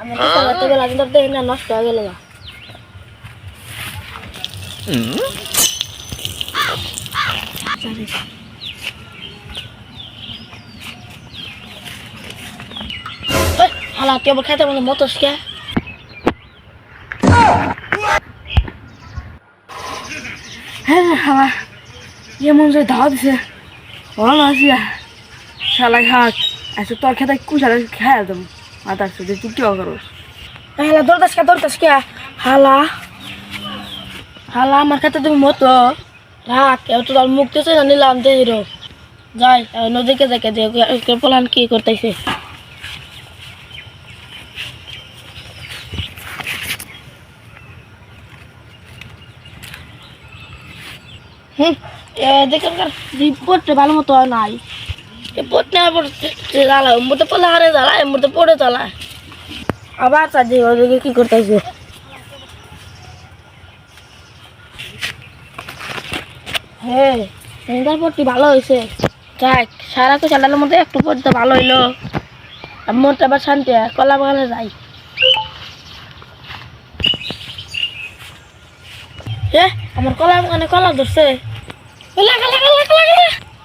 আমার তো চলাতে বেলা কিন্তু দেখি না নষ্ট হয়ে গেল হালা তুই আবার খাইতে বলে মতস কে হ্যাঁ হালা যেমন যে ধাওয়া দিছে ভালো আছি শালা খাক আচ্ছা তোর খেতে কুশালে খেয়ে দেবো মাতার সাথে তুই কি করস হালা দৌড়তাস কে হালা হালা আমার খেতে তুমি মতো রাখ এত তোর মুখ দিয়েছে না নিলাম দেহিরো যাই নদীকে দেখে দিয়ে প্লান কি করতেছে এদিকের রিপোর্টটা ভালো মতো নাই রিপোর্ট নেওয়ার জ্বালা এমতে পড়লে হারে জ্বালা এমতে পড়ে জ্বালা আবার চার্জি ওদিকে কি করতেছে হ্যাঁ রিপোর্টটি ভালো হয়েছে যাক সারা তো চালানোর মধ্যে একটু পড়তে ভালো হইলো মনটা আবার শান্তি কলা বাগানে যাই আমার কলা বাগানে কলা ধরছে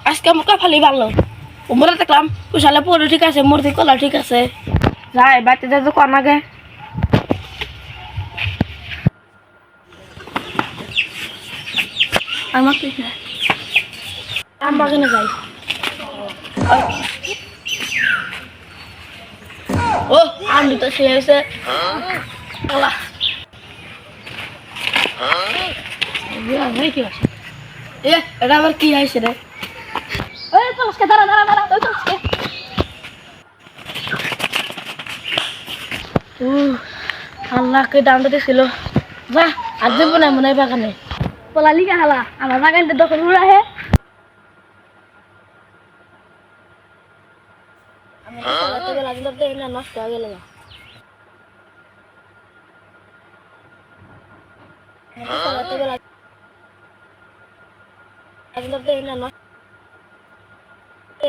আজকে আমার কপালই ভালো মরে দেখলাম কুশালে পড়ে ঠিক আছে মূর্তি কলা ঠিক আছে যাই বাড়িতে যা তো কন আগে আমার ঠিক আম বাগানে যাই ও আম তো সে হয়েছে কলা কি আছে এটা আবার কি হয়েছে রে আল্লাহকে দামটা দিছিল যা আর যাবো না মনে হয় বাগানে পলালি কে হালা আমার বাগানটা দখল উড়া হে নষ্ট হয়ে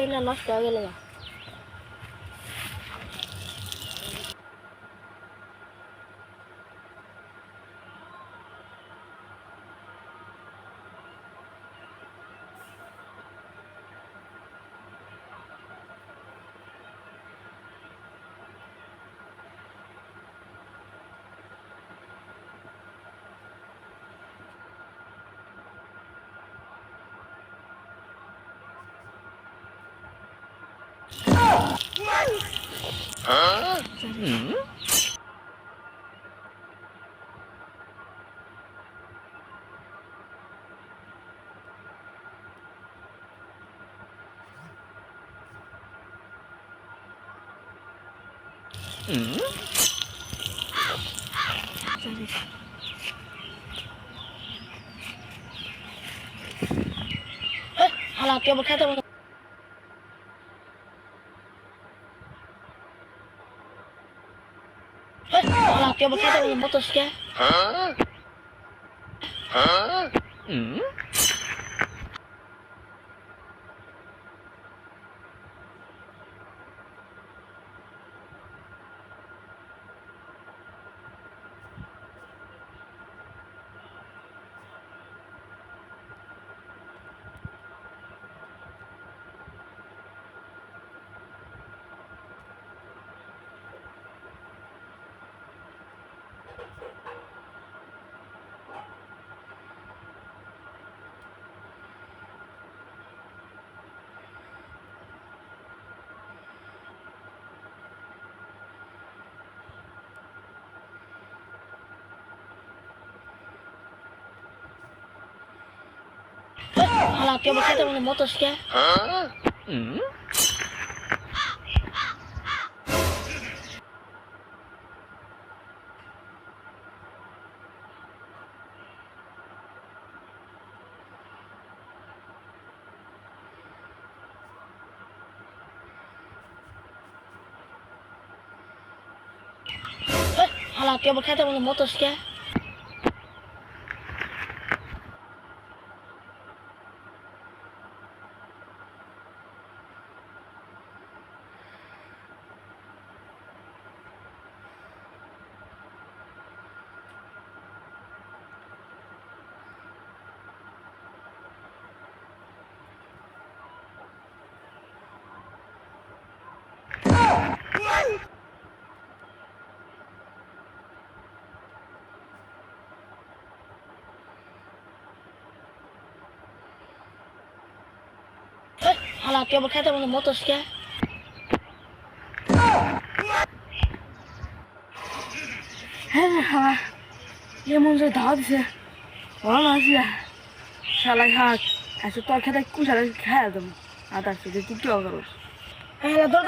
গেল নষ্ট হয়ে গেল হালা তুই আবার খাইতে বলে হালা তুই আবার খাইতে বলে মতস কে হালা তুই আবার খাইতে বলে মতস কে হালা তুই আবার খাইতে বলে মতস কে হালা তুই আবার খেতে মতো মতস কে? হ্যাঁ হালা এমন যে ধাওয়া দিছে ভালো আছি শালা খাক এসে তোর খেতে কুচারে খেয়ে দেবো আর তার সাথে তুই কি করস? হালা দরকার